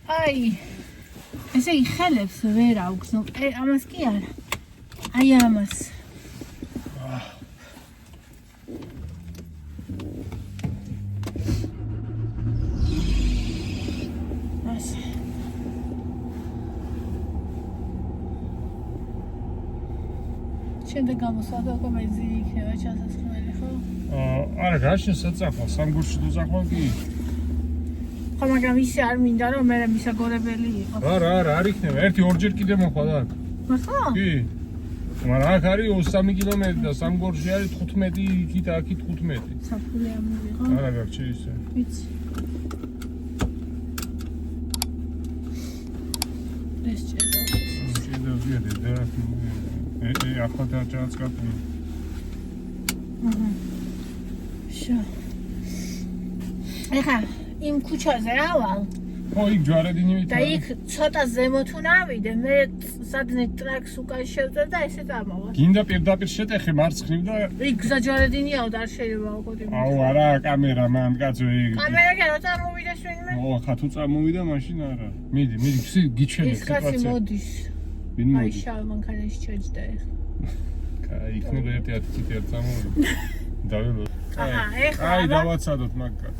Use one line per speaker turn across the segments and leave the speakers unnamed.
აი ესე იხელებს ვერ აქვს ნუ ამას კი არა აი ამას შემდეგ გამოსვლა კომენტი იქნება ჩასასხმელი ხო?
არა, გაშენ საწახო, სამგურში თუ წახვალ კი.
ხო, მაგრამ ისე არ მინდა რომ მე მისაგორებელი იყო.
არა, არ იქნება. ერთი ორჯერ კიდე მოხვალ აქ.
მართლა?
კი. მაგრამ აქ არის 23 კილომეტრი და სამგურში არის 15, იქით აქით 15.
საფული ამოვიღო.
არა, გაგჩი ისე.
ვიცი. ეს ჭედა.
ჭედა ვიდი და ახლა დაჭაცკატი.
შა. ეხა იმ ქუჩაზე ავალ.
ხო, იქ ჯვარედინი ვით.
და იქ ცოტა ზემოთ უნდა ავიდე, მე სადნე ტრაქს უკან შევწერ და ესე წამოვალ.
გინდა პირდაპირ შეტეხე მარცხნივ და
იქ გზა ჯვარედინიაო და არ შეიძლება უკოთ.
აუ, არა, კამერა მან კაცო იქ.
კამერა კი რა წარმოვიდეს ვინმე?
ო, ხა თუ წამოვიდა მაშინ არა. მიდი, გიჩვენე
ის კაცი მოდის.
ვინ
აი
მოდის?
შავ მანქანაში ჩაჯდა ეხლა.
კაი, იქნება ერთი 10 წუთი არ წამოვიდა. დაველო.
აჰა, ეხლა
აი, დავაცადოთ მაგკაც.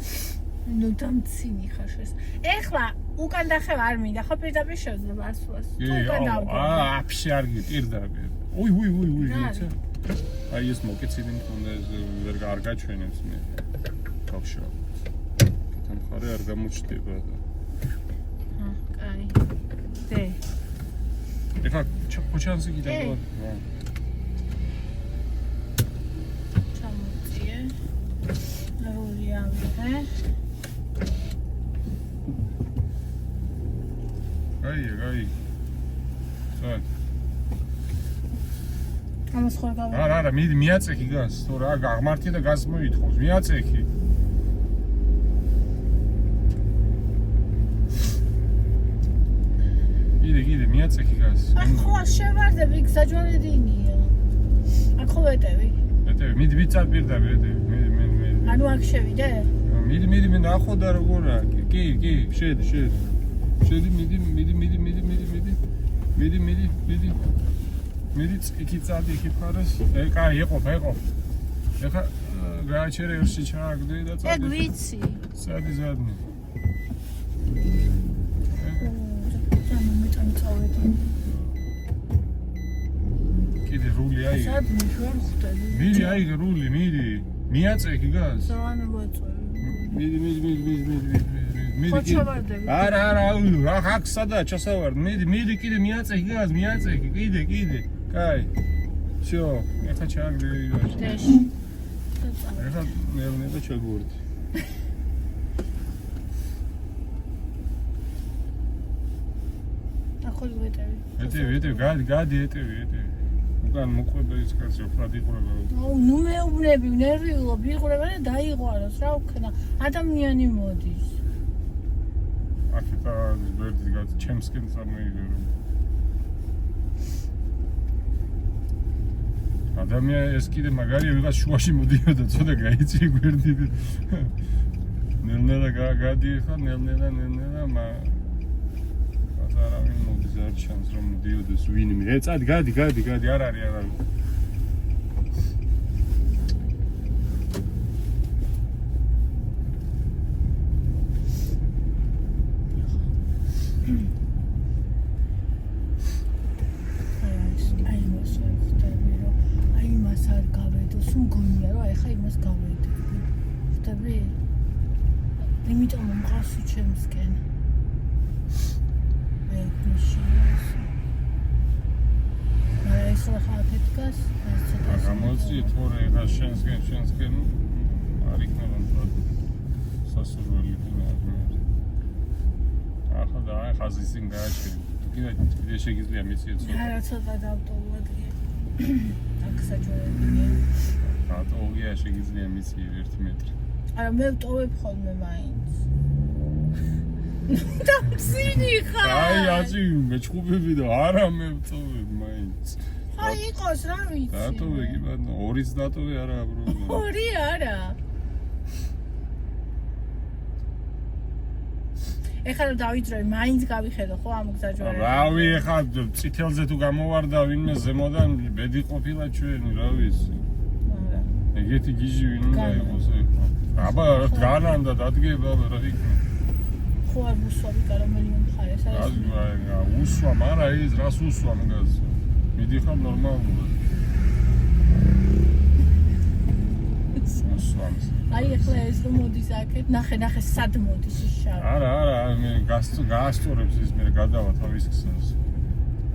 ნუ დამცინი ხარ ეს. ეხლა უკან დახევა არ მინდა, ხო პირდაპირ შევძლებ არსვას. უკან დავდგა.
აფშე არ გიპირდაპირ. უი, იცი. აი ეს მოკეცილი მქონდა ეს ვერ არ გაჩვენებს მე. ბავშვო. კეთან ხარე არ გამოჩდება და.
კაი. დე.
ეხლა ჩანსი კიდე ხო?
ჩამოწიე. როლი ავიღე.
გაი. სად?
ამას ხარ გავიგე.
არა, მიაწექი გას. თუ რა გაღმართი და გას მოითხოვს, მიაწექი. კიდე მიაწექი გას.
აქ ხო შევარდები, იქ საჯვარედინია. აქ ხო ვეტევი.
მიდი ვიცად პირდაპირ ეტევი. მიდი.
ანუ აქ შევიდე?
მიდი ნახო და როგორია. კი, შედი. შედი, მიდი. მიდი, იქით წადი, იქით ხარეს. კაი, ეყოფ. ეხლა გააჩერე ერში ჩააგდე და წადი.
ეგ ვიცი.
წადი ზადნი. კიდე რული აი.
ზადნი ვერ ხვდები.
მიდი აი რული, მიდი. მიაწექი გას.
ზოვანი ვაწვევი.
მიდი.
ხო ჩავარდები.
არა, აქ სადა ჩასავარ. მიდი კიდე მიაწექი გას, კიდე. კაი. всё, ეხლა ჩააგდე გას.
დეში.
ეხლა ნელ და ჩაგურდი.
ახლა ვეტევი.
ეტევი, გადი ეტევი. უკან მოყვება ის კაცი, უფრო დიყურება.
აუ, ნუ მეუბნები, ნერვიულობ, იყურება და დაიყვაროს, რა ვქნა. ადამიანი მოდის.
აქეთა ვერდი გაც ჩემსკენ წარმოიგერო. ადამიანი ეს კიდე მაგარია, ვიღაც შუაში მოდიოდა, ცოტა გაიწი გვერდი. ნელ-ნელა გადი ხა, ნელ-ნელა არავინ მოდის არ ჩანს რომ მოდიოდეს ვინმე. წადი, გადი, არ არის.
იმიტომ მომყავსი ჩემსკენ. ახლა ხალხი დგას, ცოტა
გამოწი თორე რა შენსკენ არ იქნება თორე სასურველი ფინალი. ახლა და აი ხაზისინ გააჩერე. კიდე შეგიძლია მიწიეთ ცოტა.
არა ცოტა დავტოვადია. აქ საჯვარედინია.
დავტოვია შეგიძლია მიწიე 1 მეტრი.
არა მე ვტოვებ ხოლმე მაინც. დამცინი ხარ.
აი აზი მეჩხუბები და არა მე ვტოვებ მაინც.
აი იყოს რა ვიცი.
დატოვე კი ბატონო, 2-ს დატოვე არა ბრუნო.
2 არა. ეხლა რომ დავიძროი, მაინც გავიხედო ხო ამ გზაჯვარეებს.
რავი, ეხლა წითელზე თუ გამოვარდა ვინმე ზემოდან ბედი ყოფილა ჩვენი, რა ვიცი.
არა.
ეგეთი გიჟი ვინ უნდა იყოს ეხლა. აბა განანდა დადგება რა იქნება.
ხო არ უსვამი რომელი მხარეს არის.
რა უსვამ, არა ის რას უსვამ გასა. მიდიხარ ნორმალურად. უსვამს.
აი ახლა ეს რომ მოდის აქეთ, ნახე სად მოდის ის შავი.
არა, მე გაასწორებს ის მე გადავა თავის გზას.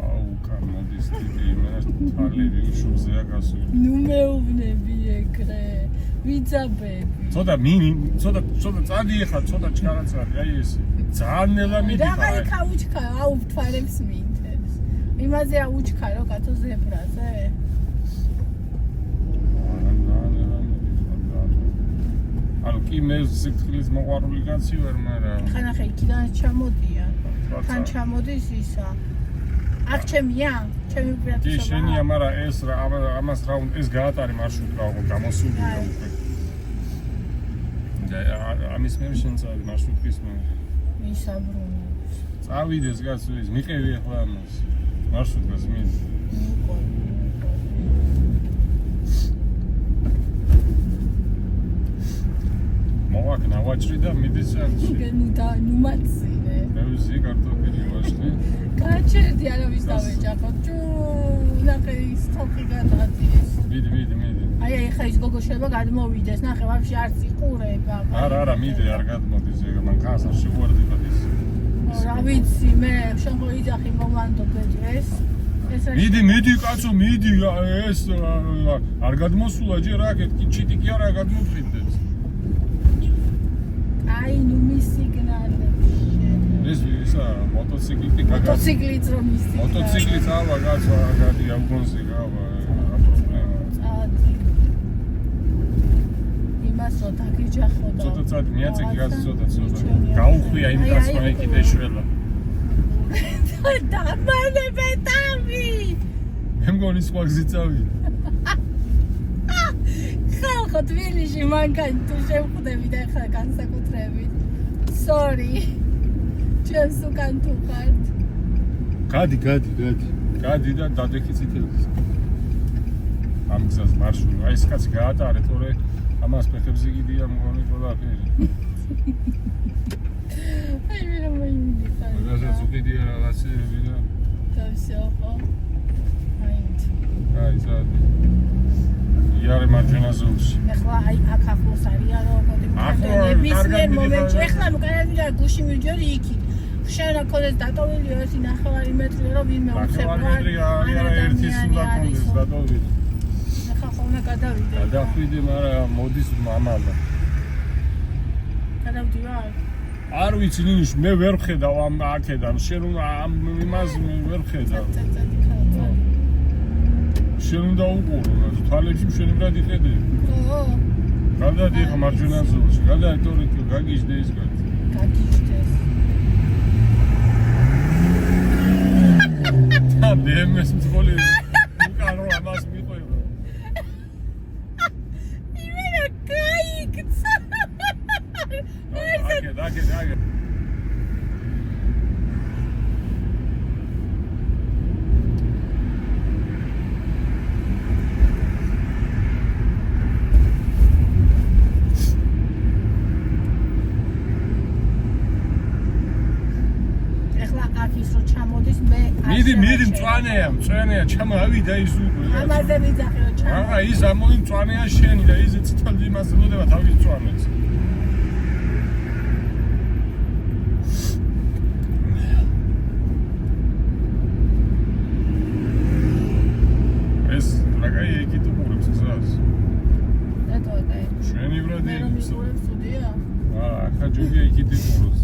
აუ, უკან მოდის ტიპი, მე თვალები უშუბზეა გასული.
ნუ მეუბნები ეგრე. ვიძაბები.
ცოტა წადი ეხლა, ცოტა ჩქარაცარი, აი ეს. ძალიან ნელა მიდიხარ.
რა იქა უჩქარ, აუ თვალებს მიინტერეს. იმაზე აუჩქარო კაცო ზებრაზე.
ანუ კი მე სიფრთხილის მოყვარული კაცი ვარ, მაგრამ
ხანახე იქიდან ჩამოდიან. თან ჩამოდის ისა. აქ ჩემია? ჩემი უპირატესობა.
კი შენია, მაგრამ ეს რა ამას რა ეს გაატარე მარშრუტი რა გამოსულია უკვე. და ამის მე შენ წავი მარშრუტის მე.
მისაბრუნებს.
წავიდეს კაცო ის მიყევი ახლა ამას. მარშრუტს მიდი. მოვაკ ნავაჭრი და მიდის ანში.
ნუ მაცინე.
მე ვიზი კარტოფილი ვაშლი.
გაჩერდი არავის დავეჯახო. ჩუ ნახე ის ხალხი გადადის.
მიდი.
აი ხა ის გოგო შეიძლება გადმოვიდეს. ნახე ვაფშე არც იყურება.
არა, მიდი არ გადმოდის ეგ მან კაც არ შეგვარდება ის.
რა ვიცი მე შენ ხო იძახი მომანდობ ეს.
მიდი კაცო, მიდი ეს არ გადმოსულა ჯერ აქეთ კი ჩიტიკი არა გადმოფრინდეს.
აი ნუ მისიგნალებს შენ.
ეს ისა მოტოციკლით
მოტოციკლით რომ მისიგნალებს.
მოტოციკლით ავა კაცო გადი აუგონზე გავა რა პრობლემა.
წადი. იმასო დაგიჯახო და.
ცოტა წადი მიაწეგი გას ცოტა. გაუხვია იმ კაცმა იქით ეშველა.
დამანებე თავი.
მე მგონი სხვა გზით წავიდა.
ხალხო თბილისში მანქანი თუ შევხვდები და ახლა განსაკუთრებით. Sorry. ჩემს უკან თუ ხართ.
გადი და დადექი ციტელს. ამ გზას მარშრუტი. აი ეს კაცი გაატარე, თორე ამას ფეხებზე გიდია მგონი ყველაფერი.
აი მე რომ მოიმიდიხარ.
რაღაცა უყიდია რაღაცები და
დავსიახო.
აი ზადი. იარე მარჯვენა ზოლში.
ახლა აი აქ ახლოს არიან როგორი ნებისმიერ მომენტში ახლა უკანადია გუში მივჯორი იქით. შენ რა ქონდეს დატოვილი 1.5 მეტრი რომ ვინმე უხებრო.
არა ერთის უნდა კონდეს დატოვილი.
ახლა ხომ გადავიდე.
გადავიდე, მაგრამ მოდის მამალა.
გადავდივარ.
არ ვიცი ნიშ მე ვერ ხედავ ამ აქედან შენ უნდა ამ იმას ვერ ხედავ. შენ უნდა უყურო თვალებში შენ უნდა იხედე.
ო.
გადადი ხა მარჯვენა ზოლში. გადადი თორე გაგიჟდე ის კაცი.
გაგიჟდეს.
და მე მსწოლი უკარო ამას მიყვება.
იმენა გაიქცა.
დაგე. მიდი მწვანეა ჩამა ავიდა ის უკვე
ამაზე ვიძახი რომ ჩამა
არა ის ამოი მწვანეა შენი და ის ციტალდი იმას ელოდება თავის მწვანეს ეს რაგაი ეგით უყურებს გზას
ეტოე
შენი ბრადი
მე რომ მიყურებს უდია
ახლა ჯობია იქით უყუროს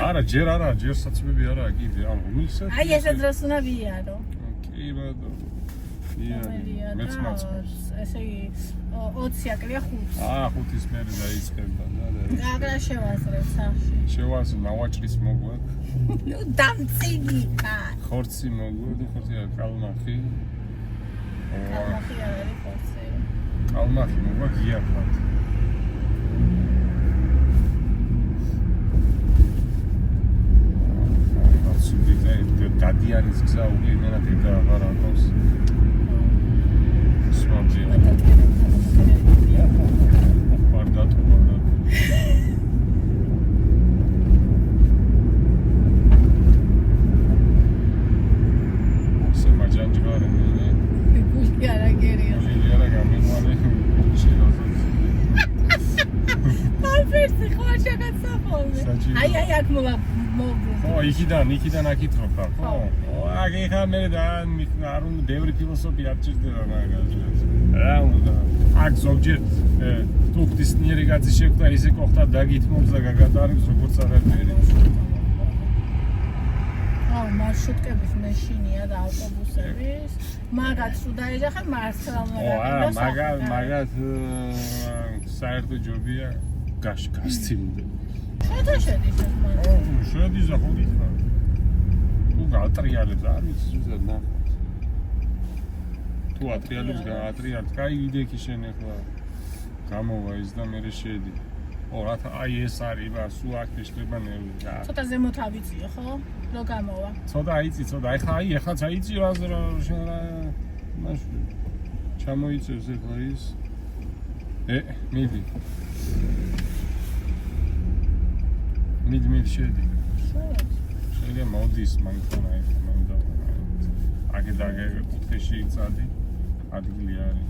არა ჯერ საცმები არა კიდე ამ გულსა
აი ესე დროს უნდა ვიარო
კი ბატონო მეც მაცმობს
ესე იგი 20 აკლია 5
5-ის მერე დაიწყება და
აგრა შევაზრებ სახში
შევაზრ ნავაჭრის მოგვაქვს
ნუ დამწინი ხარ
ხორცი მოგვაქვს ხორცი კალმახი
კალმახი არ არის ხორცი
კალმახი მოგვაქვს იაფად ზაუგე იმენა დედა აღარ აკავს. სვამჯია. ვარდატყვა და სემაჯანჯგარე ნე.
გუშინ არა გერია.
ლიარა გამიყვანე შეიძლება.
ფერსი ხარ შეგაცაფოლმე. აი აქ მოვა.
ხო, იქიდან აკითხავდა, ხო? აგ ეხა მე და არ უნდა ბევრი ფილოსოფია არჩევდა მაგას. რა უნდა? აქ ზოგჯერ ტურისტნიერი კაცი შეხვდა ისე ყოხთა დაგითმობს და გაგატარებს როგორც არაფერი.
აუ მარშრუტკების მეშინია და ავტობუსების. მაგაც თუ დაეჯახა მართლა
მაგათ საერთო ჯობია გასცილდა.
შედის ეს მაგრამ.
შედის და ხოდი ხარ. თუ გაატრიალებს არ ვიცი ზუსტად ნახავს. თუ ატრიალებს გაატრიალებს, კაი იდექი შენ ახლა გამოვა ის და მე შედი. რათა აი ეს არის რა, სულ აქ შეიძლება ნერვი რა.
ცოტა ზემოთ ავიწიო, ხო? რო გამოვა.
ცოტა აიწი, ცოტა. ეხლაც აიწი რა შენ რა მაშინ ჩამოიწევს ახლა ის. მიდი. მიდი შედი. შენ მოდის მანქანა ეხლა მანდა. აგე კუთხეში იწადი. ადგილი არის.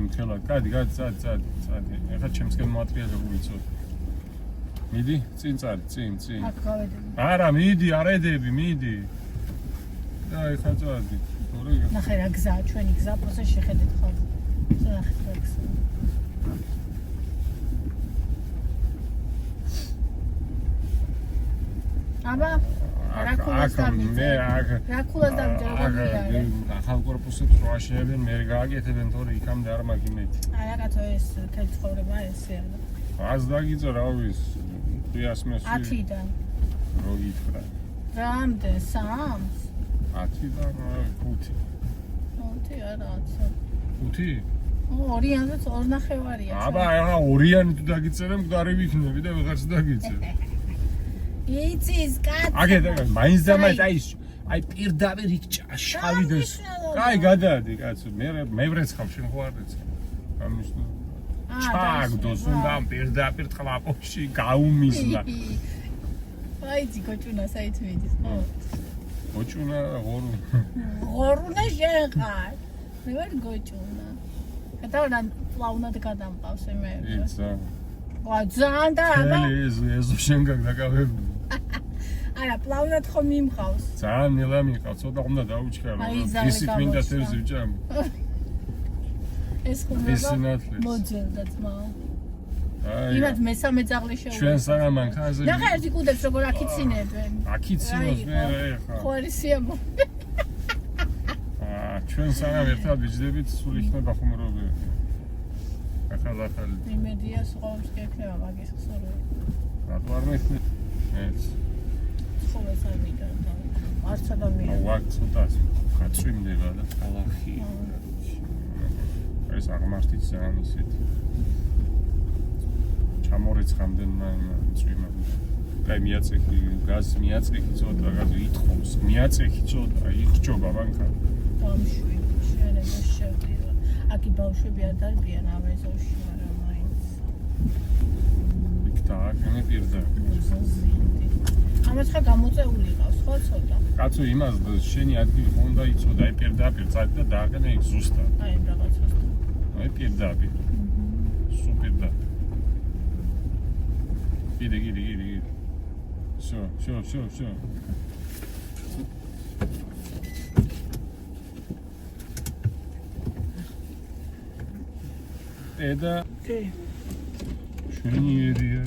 იმხელა, გადი, წადი. ეხლა ჩემსკენ მოატრიალებული იცოდ. მიდი, წინ.
აქ გავედები.
არა, მიდი, არედები, მიდი. და ეხლა წადი.
ნახე რა გზაა, ჩვენი გზა, პროცე შეხედეთ ხო? ნახეთ რა გზა. აბა რაკულას დავიჯერე.
ახალ კორპუსებს რო აშენებენ, მე გააკეთებენ, თორე იქამდე არ მაქვს იმედი.
აი რაკათო ეს თეთრი ცხოვრება ესე არა.
ას დაგიწო რა ვის
10-დან.
რო გითხრა.
რამდენ 3-ს?
10-დან 5.
5 არა
5?
2-იანზეც 2.5-ია.
აბა ახლა 2-იანი თუ დაგიწერე, მკვდარი ვიქნები და ვეღარც დაგიწერ.
იცის კაცი.
აგე მაინც და მაინც აი პირდაპირ იქ შავიდეს. კაი გადადი კაცო, მე ვრეცხავ შენ ხო არ რეცხავ. გამიშნო. ჩაგდოს უნდა პირდაპირ ტყლაპოში გაუმისლა.
აიცი გოჭუნა საით მიდის, ხო?
გოჭუნა
ღორუნა შენ ხარ. მე ვარ გოჭუნა. გადავდა პლავნად გადამყავს მე.
იცა.
ძალიან და აბა.
ეზო შენ გაგაკავებ.
არა, პლავნად ხო მიმყავს.
ძალიან ნელა მიყავს, ცოტა უნდა დაუჩქარო. ისიც მინდა თევზი ვჭამ.
ეს ხომ მოძელდა ძმა. იმათ მესამე ძაღლი შეუძლია.
ჩვენ სანამ მანქანაზე.
ნახე ერთი კუდებს როგორ აქიცინებენ.
აქიცინოს მე ეხა.
ხო არის სიამო.
ჩვენ სანამ ერთად ვიჯდებით, სულ იქნება ხუმრობები. ახალ.
იმედია სულ შეექნება მაგის ხსორი.
რატო არ მეხნე? ეს.
ხო ეს არ მიდარ და არც ადამიანი.
ვარ ცოტა გაწვიმდება და ყალახი. ეს აღმართიც ძალიან ისეთი. ჩამორეცხამდე წვიმები. აი მიაწექი, გაზ მიაწექი ცოტა, გაზი ითხობს, მიაწექი ცოტა, იხჭობა მანქანა.
დამშვი, შეიძლება შევდიო. აკი ბავშვები არ დარბიან ამ ეზოში, მაგრამ მაინც.
იქ დააგნე პირდაპირ.
ამას ხა გამოწეული ყავს, ხო ცოტა?
კაცო იმას შენი ადგილი ხო უნდა იცოდა, აი პირდაპირ წადი და დააგნე იქ ზუსტად.
აი რაღაცასთან.
აი პირდაპირ. სუპერ და. Gide. Şu. Eda. Şunu yedi ya.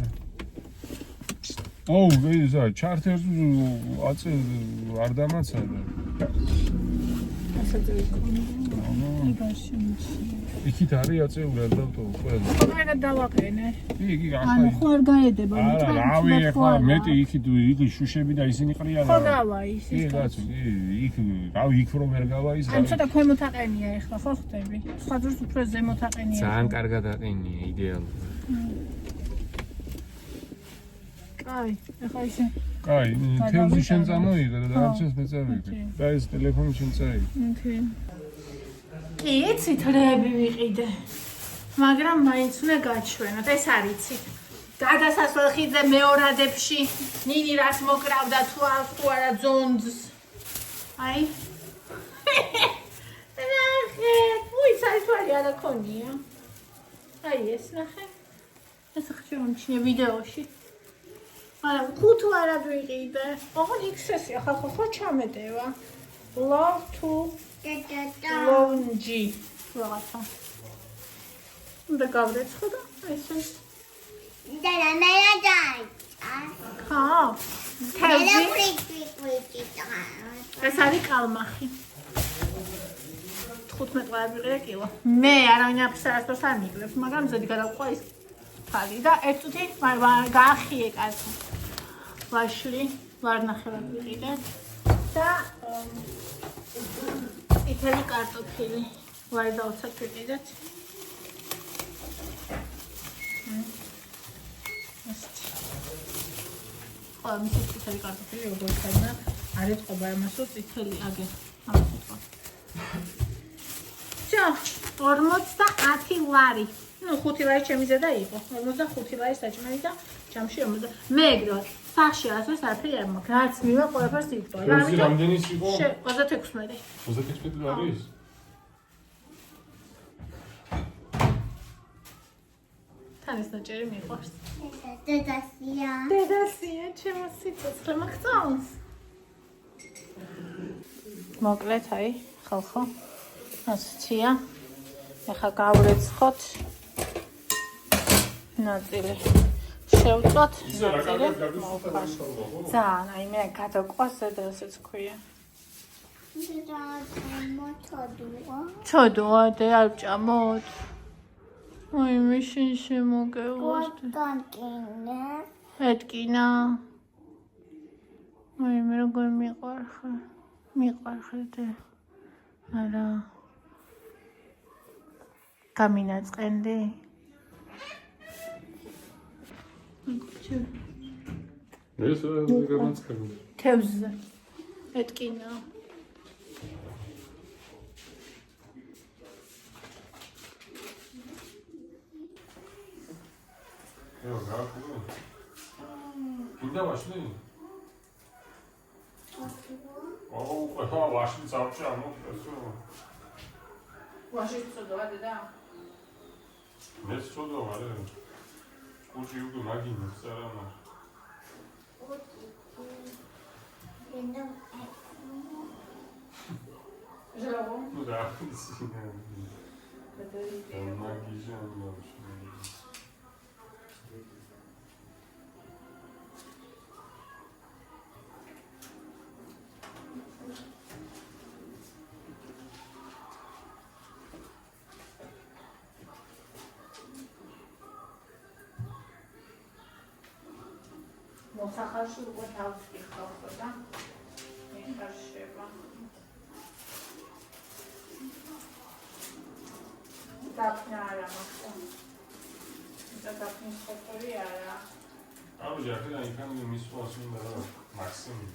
Oh, güzel. Charter Ardamatsa'da. İki tane yatıyorlar da
Sonra davaqene.
İyi
ანუ ხო არ გაედება
რავი ახლა მეტი იქ შუშები და ისინი ყრია
ხო გავა ის
კი კაცო იქ რავი იქ რომ ვერ გავა ის
ან ცოტა ქვემოთ აყენია ახლა ხო ხტები სხვა დროს უფრო ზემოთ აყენია
ძალიან კარგად აყენია იდეალურად
აი, ეხლა ისე.
კაი, თევზი შენ წამოიღე და რაღაცას მე წავიღე. და ეს ტელეფონი შენ წაიღე.
კი, იცი თრეები ვიყიდე. მაგრამ მაინც უნდა გაჩვენოთ, ეს არ იცი. გადასასვლელ ხიდზე მეორადებში ნინი რას მოკრავდა თუ არა ძონძს. აი. ნახე, უიცი თვალი არა ქონია. აი ეს ნახე. ეს ხშირონჩნე ვიდეოში. არა, ხუთი არა ვიყიდე. ოღონდ XS-ი ახლა ხო ჩამედევა. Love to Longy. რაღაცა. უნდა გავრეცხო და ესე. ხა? თევზი. ეს არის კალმახი. 15 ლარი ვიყიდე კილო. მე არავინ აფსარასდროს არ მიგლებს, მაგრამ ზედი გადავყვა ის ფალი და ერთ წუთი გაახიე კაცო. ვაშლი, ვარნახევად ვიყიდე და ითელი კარტოფილი. ვარი დავცად ვიყიდეთ. ხო, მისი ითელი კარტოფილი როგორ ხდება? არ ეთყობა ამასო წითელი აგე. ამას ეთყობა. Всё, 50 ლარი. Ну, 5 ლარი ჩემი ზედა იყო. 45 ლარი საჭმელი და ჯამში 50. მე ეგრევე სახში ასოს არაფერი არ მაქვს. რაც მივა ყველაფერს იფტო.
თევზი რამდენის იყო?
36.
36 ლარის? თან
ეს ნაჭერი მიყვარს.
დედასია.
დედასია, ჩემო სიცოცხლე მაგწონს. მოკლედ, აი, ხალხო. ასეცია. ეხლა გავვრეცხოთ. ნაწილი შევწოთ. ძალიან, აი მე გადაყვას ზედასაც ქვია. ჩოდოა და არ ვჭამოთ. აი მე შენ შემოგევასდი. ეთკინა. აი მე როგორ მიყვარხარ და არა. გამინაწყენდი.
ეს რა გამაწყენდი?
თევზზე. ეთკინა.
ё, გააკეთე. კიდე ვაშლი? აუ, ხო, ვაშლი წავჭი ამოწესო.
ვაშლი წოდვა დედა?
მეც წოდვა რა. კუჭი უკვე მაგინებს წარამა.
ჟრავო?
Ну да, сильно. Это магия,
მოსახარში უკვე თავს ვიხავ და მიხარშება. დაფნა არა მაქვს. და დაფნის ფოტოი არა.
აუ ჯაკელა იქან მისვას უნდა რა მაქსიმუმ.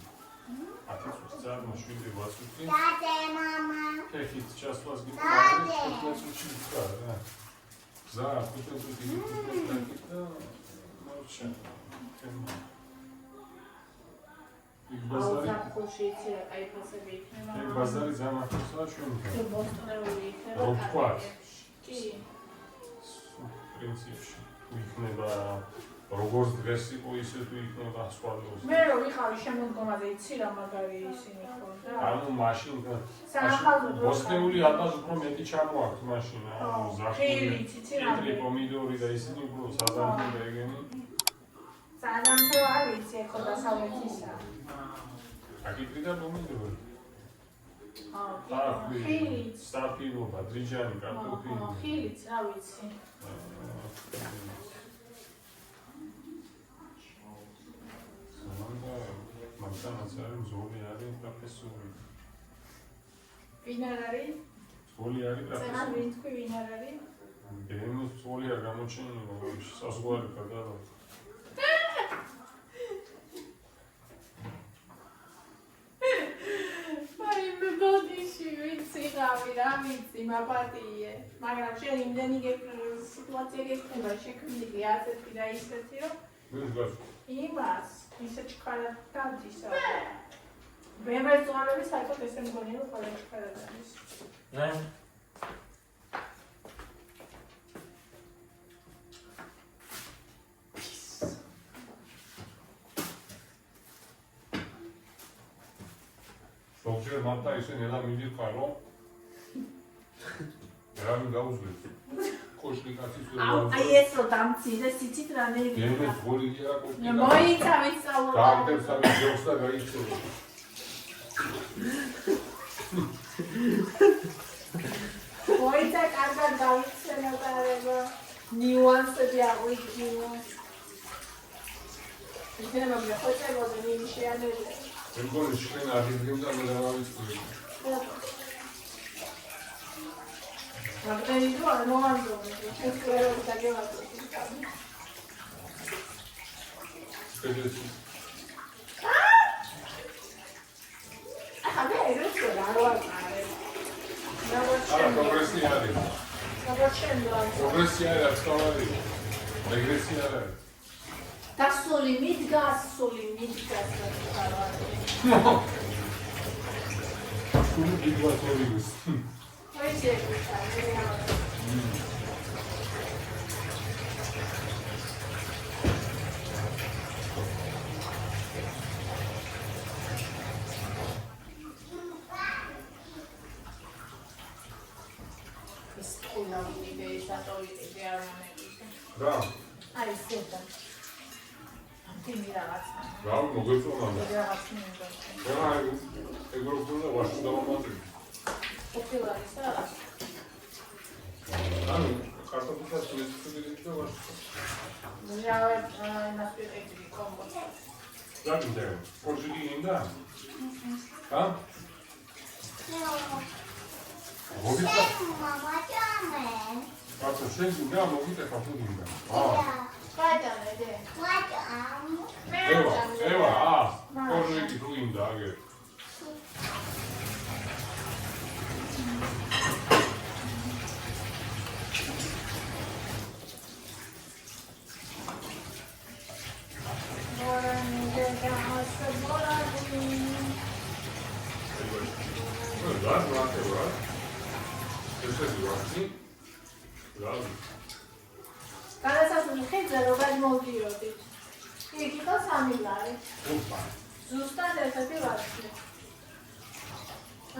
10 წუთი მოშვიდე ვასუქი.
დადე მამა.
ქექით ჩასვლას გიწევდა. 15 წუთი ვქარ რა. ზა 15 წუთი და მოჩა. იქ ბაზარი.
ზაფხულში იცი რა კაი ფასები იქნება.
იქ ბაზარი ზამახსოვს ჩვენთან.
თუ ბოსტონეული იქნება.
რო ვთქვათ.
კი.
პრინციპში თუ იქნება როგორც დღეს იყო ისე თუ იქნება სხვა დროს.
მე რო ვიყავი შემოდგომაზე იცი რა მაგარი ისინი ხონდა.
ანუ მაშინ
საახალწლო
ბოსტნეული ალბათ უფრო მეტი ჩამოაქვთ მაშინ. ანუ ზახტული, კიტრი, პომიდორი და ისინი უფრო საზამთრო და ეგენი.
საზამთრო არ ვიცი, ეხო დასავლეთისა.
კიტრი და პომიდორი.
ხილიც.
სტაფილობა, დრიჯანი, კარტოფილი.
ხილიც, რა ვიცი.
მაგდანაც არის ზოლი არის პროფესორი.
ვინ არ არის?
ზოლი არის პროფესორი.
ზეღან ვინ თქვი ვინ არ არის?
ბენოს ზოლი არ გამოჩენილა, საზღვარი გადავა.
მაპატიე. მაგრამ შენ იმდენი სიტუაცია გექნება შექმნილი ასეთი და ისეთი რომ იმას ისე ჩქარად დავდისა. მე ზონები საერთოდ ესე მგონია რომ ყველა ჩქარად არის.
ნე
ზოგჯერ მანთა ისე ნელა მიდიხარ რომ რამე გაუძლებს. კოშკი კაცის
აი ეს რომ დამცირე სიცით რა ნერვია.
გენდეს გოლია კოშკი.
მოიცავით სწავლა.
დააგდებს სამი ჯობს და გაიქცევა.
მოიცა კარგად გავიხსენებარება. ნიუანსები აღვიძინო. იქნება მე ხოჭებოდი ნიმი შეანერგე.
მე მგონი შენ აღიდგენდა მე დავავიწყდი.
მაგრამ ის რა ნოანზო ეს კერა დაგევატო.
ეს
ახლა ეს რა ვარ
არა პროგრესი არის.
პროგრესი
არის სწავლები. რეგრესია არის.
დასული მიდგას
სული გიგვასოვიდეს.
აი შეიძლება.
რა?
აი ესეა. ამტიმი რაღაცა.
რა მოგეწონა?
რაღაც მინდა.
რა ეგრე უნდა ვაშო დავამატე.
ოფილარის რა?
ანუ კარტოფილს შეწყვეტილი და ვაშო.
მრავალ იმას პეტრი კომბო.
რა გინდა? პროჟექტი გინდა? ჰა? მოგიწა?
Mama, ჭამე.
კაცო შენ გინდა მოგიწა თუ გინდა?
გაიტანე დე.
ვაჭამ.
ევა, პროჟექტი თუ გინდა აგე.
გადასასვლელი ხიდზე რო გადმოვდიოდით. იქ იყო სამი ლარი. ზუსტად ერთად ვარდი.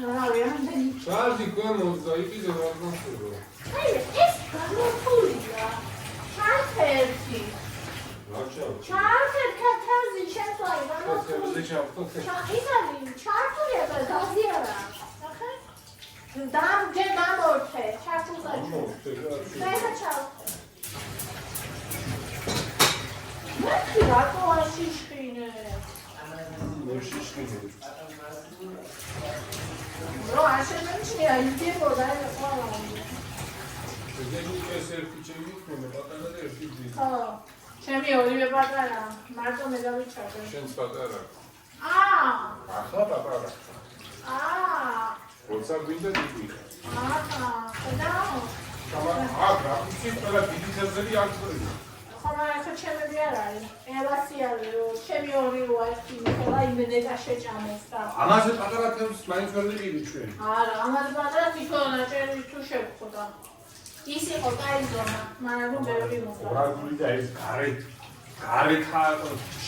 რა ვიამდენი.
ჩარჯი გამოძა, იყიდე რა გასულო.
აი ეს გამოთულია. ჩარტერთი.
რა ჩავ?
ჩარტერ კათაზი შეწვაი გამოთულია.
ეს ჩავხოთ.
ჩახიზარი ჩარტულია და გაზი არა. ახლა დამ ჯერ გამორთე ჩარტულსაჩუ. და ჩავხე. მათი რატო აშიშხინე?
მოშიშკინე.
რო აშენებია იდებოდა ეს ყველა.
ზეგი ეს ერთი ჩემი იქნება პატარა და ერთი ძი.
ხო. ჩემი ორივე პატარა, მარტო მე დავიჩარდე.
შენც პატარა. ახლა პატარა. როცა გვინდა დიდი.
ხოდაო.
რა ისე ყველა დიდი ზეზები არ ხდება.
ხომ ახლა ჩემები არ არის. ელასიარი რო ჩემი ორი რო ერთი ხელა იმენე და შეჭამეს და.
ამაზე პატარა თემს მაინც ვერ ვიყიდი ჩვენ.
არა, ამაზე პატარა თვითონ აჭერი თუ შევხვდა. ის იყო კაი ზონა, მაგრამ ბევრი მოხდა.
ორაგული და ეს გარეთ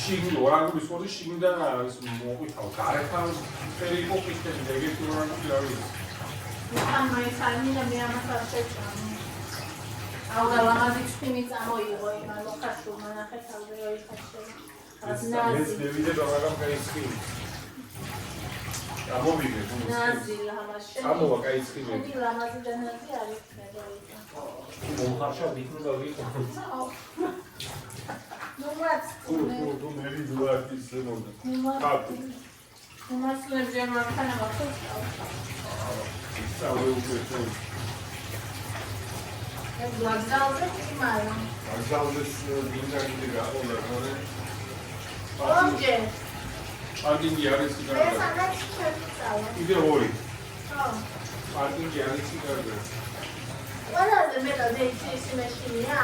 შიგნი ორაგული სკოლის შიგნიდან არის მოყვითალ გარეთ ფერი იყო პისტები და ეგეთი ორაგული არ არის.
ამ მაიცანი და მე ამას არ შეჭამე. აუ და ლამაზი წვიმი წამოიღო იმან მოხარშულმა ნახე თავზე რო იქაჩე.
ეს დევიდე დაღამ გაიცხი. ამოვიდე თუნდაც.
ნაზი ლამაზი.
ამოვა გაიცხი.
იგი ლამაზი და ნაზი არ იქნება იქა.
მოხარშავ იქნება ვიყო.
ნუ რაც
თუ მერი ძუათის ზემოდან.
ნუ მასლებ ჯერმანთან ახლა.
ისავე უკვე
ეს ვაგზალზე იმაა.
ვაგზალზეს გინდა გაყოლა მორე.
ონჯე.
პარკინგი არის იქ.
ეს ანაც შეწავა.
იდე ორი.
ხო.
პარკინგი არის იგარდა.
ყველაზე მეტად ეცის მეშინია.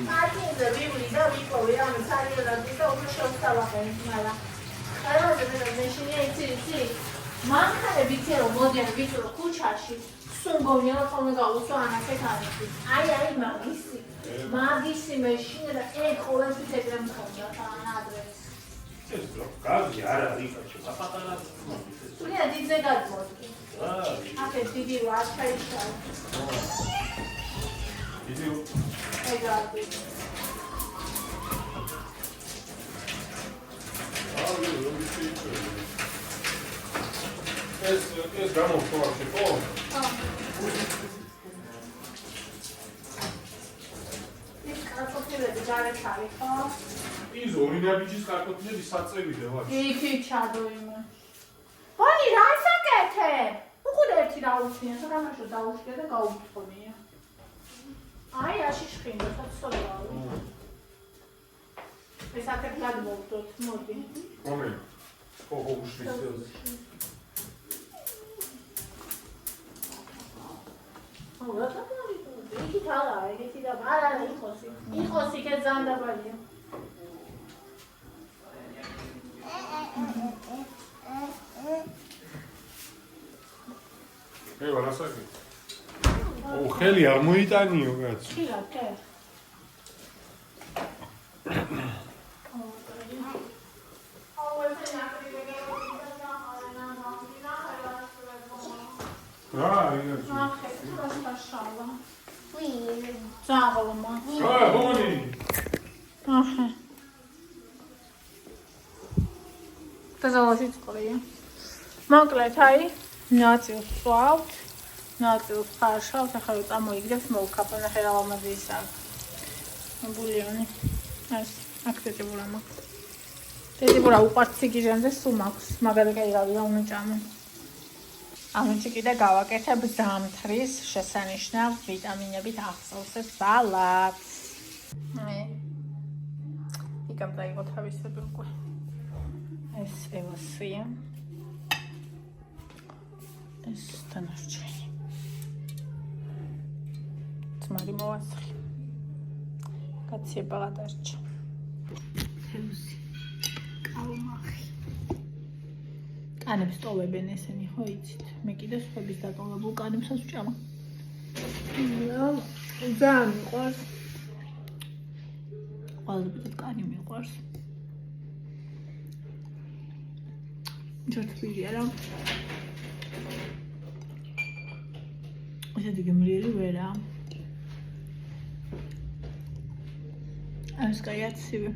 პარკინგზე ვივლი და ვიპოვე ამ სარიელად და უფრო შევსწავლახენ, მაგრამ ყველაზე მეტად მეშინია იცი. მანქანები ვიცი რომ მოდიან ვიცი ქუჩაში სუნგონია რომ ხოლმე გავუსვა ანაკეთ ანეთი. აი მაგისი მეშინია და ყოველთვის ეგრე მქონდა თან ადრეს.
ეს რო გავი არ არის კაცო პატარა
სულია დიდზე გადმოდი. აკეთ დიდი ვარჩაიშა.
დიდი
ეგარი.
ეს გამოხვალე ხო?
ის კარტოფილები გარეთ არის ხო?
ის ორი ნაბიჯის კარტოფილები საწევიდე ვარ.
იქი ჩადო იმე. ვანი რა ისაკეთე? უყურე ერთი დაუჩნია, საგამაშო დაუშვია და გაუთხონია. აი აში შხინდა საცოლავი. ეს აკეთლად მოვდოთ, მოდი.
მომე. ხო უშლის.
რა თქმა უნდა, იქი თალა, ეგეთი და არა იხოსი. იხოსი კე ზანდაბალია.
ვარასაკი. ხელი არ მოიტანიო კაცო.
ხილა კე.
რა არის?
ახე, რა შავა.
ვინ?
ზაღლმა.
ჰონი.
ახე. დაზალაშიც ყოლია. მოკლედ, აი, ნაწილს ვსვავთ, ნაწილს ფარშავთ, ახლა რომ წამოიგდებს, მოვქაფოთ, ახლა რა ლამაზი ის აქვს. ბულიონი. ეს აქტივურა მაქვს. დედიბურა უყვართ სიგიჟემზე სულ მაქვს, მაგარი კაი რა უნდა ჭამო. ამიტომ კიდე გავაკეთებ ზამთრის შესანიშნავ ვიტამინებით ახსოვსებს სალატს. იქამ დაიღო თავისები უკვე. ეს ევასია. ეს თანარჩენი. ძმარი მოვასხი. კაცება გადარჩა. თევზი. კალმახი. კანებს ტოვებენ ესენი, ხო იცით? მე კიდე სხვების დატოვებულ კანებსაც ვჭამა. ძალიან მიყვარს. ყველაზე მეტად კანი მიყვარს. ჯოთბილია რა. ესეთი გემრიელი ვერა. ეს კაი აცივი.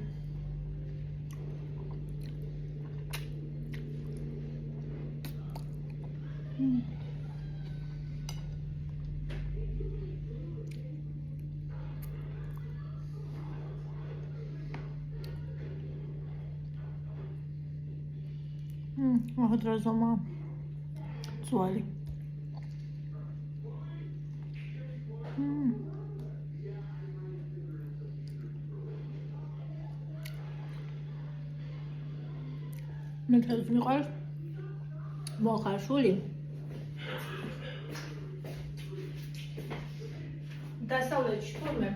Odrazoma ძვალი. მე თავს მიყვარს მოხარშული. დასავლეთში თურმე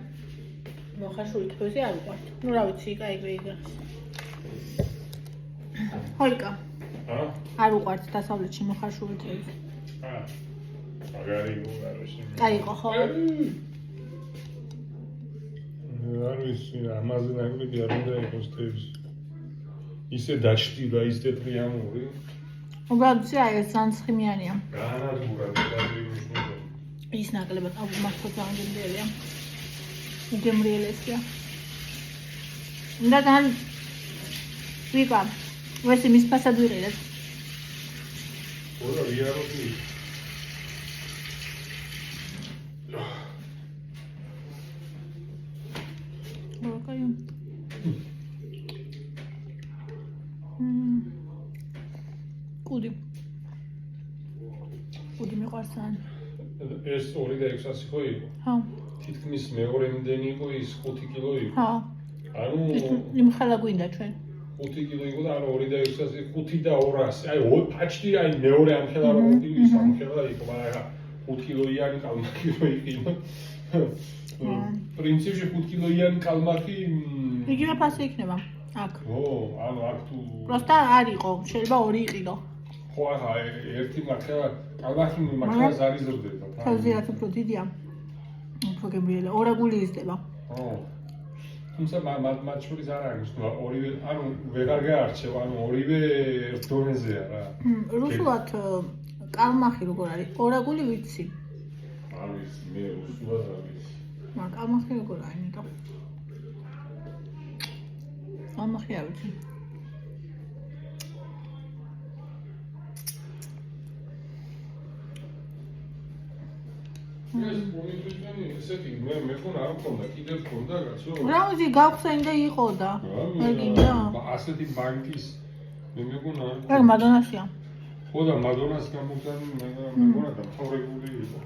მოხარშული თვეზე არ ვიყავ. ნუ რა ვიცი, კაი იგრას. ჰოლკა. არ უყვართ დასავლეთში მოხარშული თევზი.
მაგარი უარესი.
აიყო ხო?
არ ვიცი, ამაზე ნაკლები არ უნდა იყოს თევზი. ისე დაჭდილი, ის თეთრი ამური.
უბრალოდ აი ეს განცხიმიანია.
განადგურა და
ის ნაკლებად აღმართო ძალიან გემრიელია. უგემრიელესია. და თან ვიყა ვესი მის ფასად ვიყიდეთ.
ora ვიარობი.
ოკეი. კუდი. კუდი მიყვარს ძალიან.
ეს 2 და 600 ხო იყო?
ხო.
თითქმის მეორემდენი იყო ის 5 კილო იყო.
ხო.
ანუ
იმ ხალა გვინდა ჩვენ.
5 კილო იყო და ანუ 2 და 600, 5 და 200. აი ფაჭდი აი მეორე ამხელა რო ის ამხელა იყო, მაგრამ 5 კილოიანი კალმახი რო იყინო. პრინციპში 5 კილოიანი კალმახი
იგივე ფასი იქნება. აქ.
ო, ანუ აქ თუ
პროსტა არ იყო, შეიძლება 2 იყიდო.
ხო, ახლა ერთი მაქა კალმახი მაქას არ იზრდება.
თავზე რაც უფრო დიდია. უფრო გემრიელი, ორაგული იზრდება.
ო. თუმცა მათ შორის არ არის, ნუ ორივე, ანუ ვეღარ გაარჩევ, ანუ ორივე დონეზეა რა.
რუსულად კალმახი როგორ არის? ორაგული ვიცი.
არის, მე რუსულად არ ვიცი.
მაგრამ კალმახი როგორ არის, ნიკო? კალმახი არ ვიცი.
ეს პონიტვიტანი ესეთი მე მეკონა არ მქონდა, კიდევ მქონდა კაცო.
რა ვიცი, გავხსენდა იყო და. მეგინდა.
ასეთი ბანკის მე მეკონა არ
ეგ მადონასია.
ხო და მადონას გამოგზავნი მეკონა დამთავრებული იყო.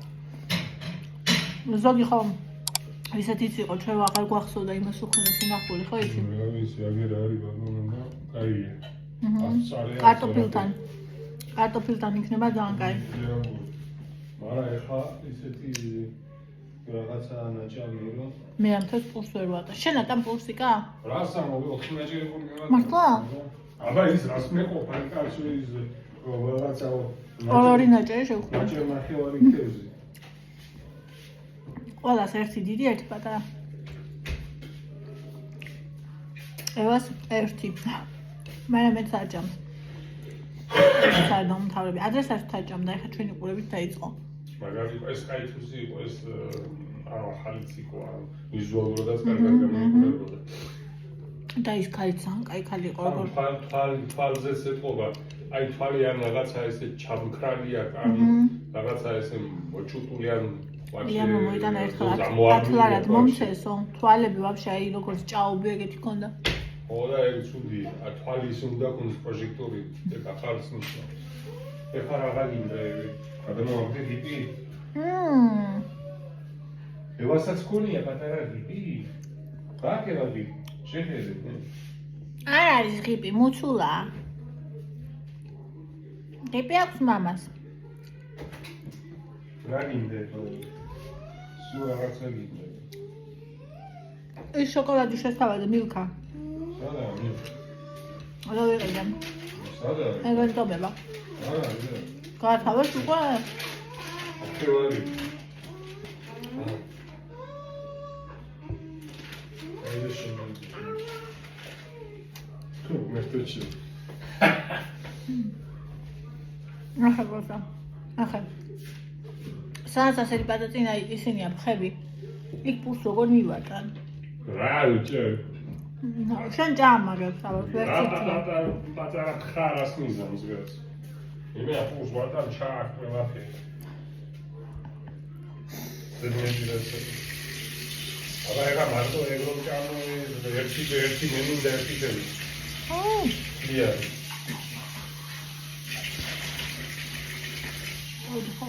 ზოგი ხომ ისეთიც იყო, ჩვენ აღარ გვახსოვდა იმას უქონდა შინახული, ხო იცი?
რა ვიცი, აგერ არის მადონა და კაია.
კარტოფილთან იქნება ძალიან კაი.
მაგრამ ეხა ისეთი რაღაცა ნაჭამი რომ
მე ამ თეს პურს ვერ ვატა. შენ ატამ პურსიკა?
რას ამოვი 4 ნაჭერებული მივატა.
მართლა?
აბა ის რას მეყოფა კაცო ის რაღაცა
ორი ნაჭერი შევხვდა.
ნაჭერ ნახევარი ქევზი.
ყველას ერთი დიდი, ერთი პატარა. ევას ერთი. მაგრამ მეც აჭამს. საერთოდ მომთავრები. ადრეს არ თაჭამდა, ეხლა ჩვენი ყურებით დაიწყო.
მაგარი ეს кайფუსი იყო ეს ანუ ახალიც იყო ანუ ვიზუალურადაც კარგად გამოიყურებოდა.
და ის კაი ძალიან კაი ხალი იყო როგორ
თვალზეც ეთყობა აი თვალი ან რაღაცა ესე ჩამქრალი აქვს ან რაღაცა ესე მოჭუტული ან
იანო მოიტანა ერთხელ ათლარად მომცესო თვალები ვაფშე აი როგორც ჭაობი ეგეთი ქონდა.
ხო და ეგ ცუდი თვალი ის უნდა ქონდეს პროჟექტორი ეგ ახალს ნიშნავს. ეხლა რაღა გინდა ეგ გადამოვაგდე გიპი? ევასაც ქონია პატარა გიპი? რა ქებადი? შეხედე.
არ არის გიპი, მუცულა. გიპი აქვს მამას.
რა გინდა? სულ რაღაცა გინდა.
ეს შოკოლადი შესთავაზე მილქა.
სადა მილქა?
რა ვიყიდე?
სადა?
ეგონტობება.
არა,
გათავეს უკვე?
ხევარი. ეს შემოიჭი. თუ მე თვითონ.
ახლა გოცა. ახლა. სადაც ასეთი პატატინა ისინია ხები. იქ პურს როგორ მივატან?
რა უჭე?
შენ ჯამაგებს ალბათ ვერ
პატარა ხარას მიზანს გას. იმე პურს ვატან ჩააქ ყველაფერი. აბა ეგა მარტო ეგრო ჩამო ერთი მემინდა ერთი ხელი. დია.
ოდი ხო.